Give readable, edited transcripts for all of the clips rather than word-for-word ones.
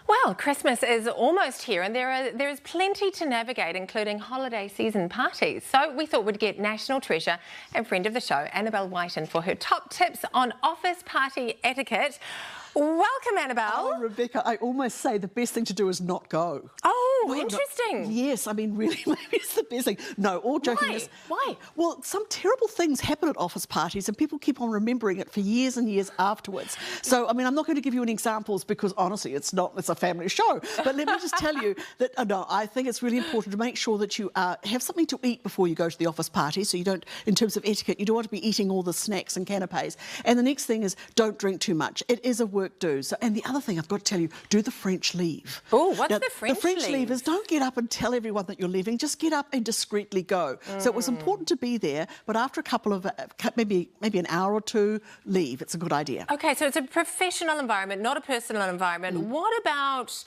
Well, Christmas is almost here and there is plenty to navigate, including holiday season parties. So we thought we'd get national treasure and friend of the show, Annabelle White, in for her top tips on office party etiquette. Welcome, Annabelle. Oh, Rebecca, I almost say the best thing to do is not go. Oh, interesting. No, yes, I mean, really, maybe it's the best thing. No, all joking. Why? Well, some terrible things happen at office parties and people keep on remembering it for years and years afterwards. So, I mean, I'm not going to give you any examples because, honestly, it's a family show. But let me just tell you that, no, I think it's really important to make sure that you have something to eat before you go to the office party. So you don't, in terms of etiquette, you don't want to be eating all the snacks and canapes. And the next thing is don't drink too much. It is a work do. So, and the other thing I've got to tell you, do the French leave. Oh, what's the French leave? The French leave is don't get up and tell everyone that you're leaving. Just get up and discreetly go. So it was important to be there, but after a couple of, maybe an hour or two, leave. It's a good idea. Okay, so it's a professional environment, not a personal environment. What about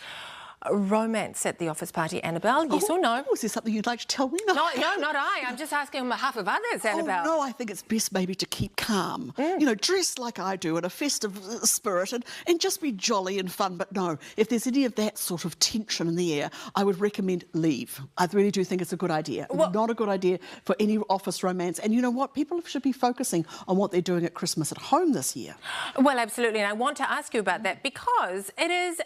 romance at the office party, Annabelle? Yes or no? Oh, is there something you'd like to tell me? No, not I. I'm just asking on behalf of others, Annabelle. Oh, no, I think it's best maybe to keep calm. You know, dress like I do in a festive spirit and just be jolly and fun. But no, if there's any of that sort of tension in the air, I would recommend leave. I really do think it's a good idea. Well, not a good idea for any office romance. And you know what? People should be focusing on what they're doing at Christmas at home this year. Well, absolutely. And I want to ask you about that because it is,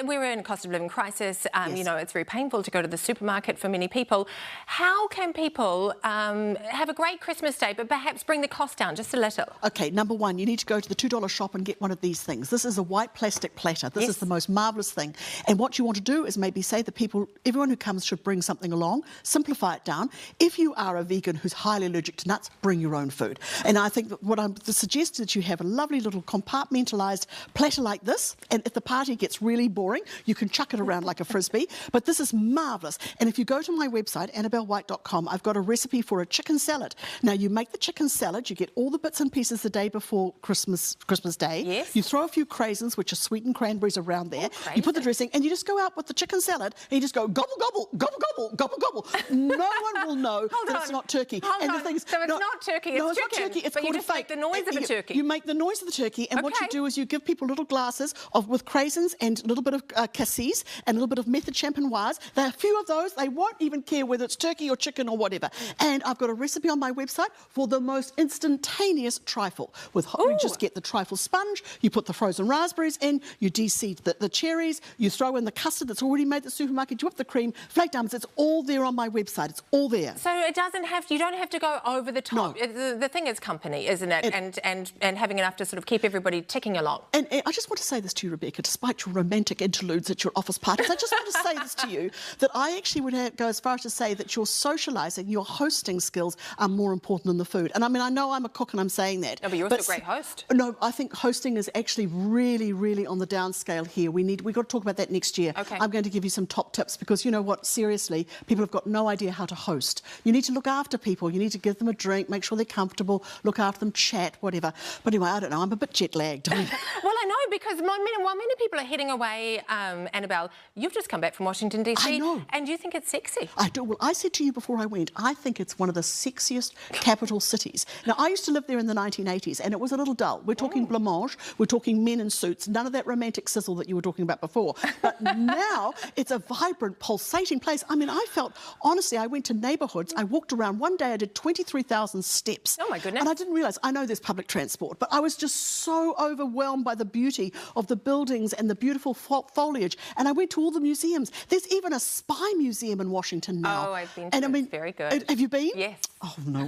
we're in a cost of living crisis. Yes. You know, it's very painful to go to the supermarket for many people. How can people have a great Christmas day, but perhaps bring the cost down just a little? Okay, number one, you need to go to the $2 shop and get one of these things. This is a white plastic platter. This is the most marvellous thing. And what you want to do is maybe say that everyone who comes should bring something along, simplify it down. If you are a vegan who's highly allergic to nuts, bring your own food. And I think that what I'm suggesting is that you have a lovely little compartmentalised platter like this, and if the party gets really boring, you can chuck it around like a frisbee, but this is marvellous. And if you go to my website, annabellewhite.com, I've got a recipe for a chicken salad. Now, you make the chicken salad, you get all the bits and pieces the day before Christmas Day. Yes. You throw a few craisins, which are sweetened cranberries, around there. You put the dressing, and you just go out with the chicken salad, and you just go gobble, gobble, gobble, gobble, gobble, gobble. No one will know that it's not turkey. So it's no, not turkey, it's no, it's chicken. Not turkey. It's but called you just make the noise of a turkey. You make the noise of the turkey, and what you do is you give people little glasses with craisins and a little bit of cassis and a little bit of method champenoise. There are a few of those. They won't even care whether it's turkey or chicken or whatever. And I've got a recipe on my website for the most instantaneous trifle. You just get the trifle sponge, you put the frozen raspberries in, you de-seed the cherries, you throw in the custard that's already made at the supermarket, you whip the cream, flaked almonds. It's all there on my website. It's all there. So it doesn't have, you don't have to go over the top. No. The thing is company, isn't it? And having enough to sort of keep everybody ticking along. And I just want to say this to you, Rebecca, despite your romantic interludes at your office parties, I just want to say this to you, that I actually would go as far as to say that your socialising, your hosting skills are more important than the food. And I mean, I know I'm a cook and I'm saying that. No, but you're also a great host. No, I think hosting is actually really, really on the downscale here. We've got to talk about that next year. Okay. I'm going to give you some top tips because you know what, seriously, people have got no idea how to host. You need to look after people. You need to give them a drink, make sure they're comfortable, look after them, chat, whatever. But anyway, I don't know, I'm a bit jet lagged. Well, I know, because while many people are heading away, Annabelle, you've just come back from Washington, DC. I know. And you think it's sexy. I do. Well, I said to you before I went, I think it's one of the sexiest capital cities. Now, I used to live there in the 1980s, and it was a little dull. We're talking blancmange, we're talking men in suits, none of that romantic sizzle that you were talking about before. But now, it's a vibrant, pulsating place. I mean, I felt, honestly, I went to neighbourhoods, I walked around. One day I did 23,000 steps. Oh, my goodness. And I didn't realise, I know there's public transport, but I was just so overwhelmed by the beauty of the buildings and the beautiful foliage. And I went to all the museums. There's even a spy museum in Washington now. Oh, I've been to it. It's very good. Have you been? Yes. Oh, no.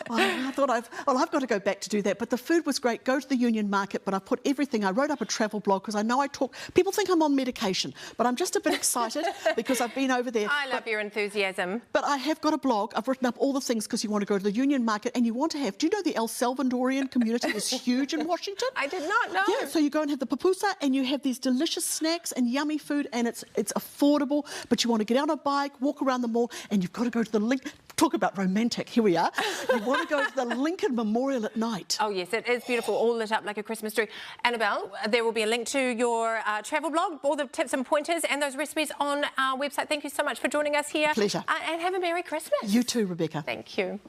I've got to go back to do that. But the food was great. Go to the Union Market, but I put everything. I wrote up a travel blog because I know people think I'm on medication, but I'm just a bit excited because I've been over there. I love your enthusiasm. But I have got a blog. I've written up all the things because you want to go to the Union Market and you want to have, do you know the El Salvadorian community is huge in Washington? I did not know. Yeah, so you go and have the pupusa and you have these delicious snacks and yummy food and it's affordable, but you want to get on a bike, walk around the mall, and you've got to go to the link. Talk about romantic. Here we are. You want to go to the Lincoln Memorial at night. Oh, yes, it is beautiful, all lit up like a Christmas tree. Annabelle, there will be a link to your travel blog, all the tips and pointers and those recipes on our website. Thank you so much for joining us here. Pleasure. And have a Merry Christmas. You too, Rebecca. Thank you.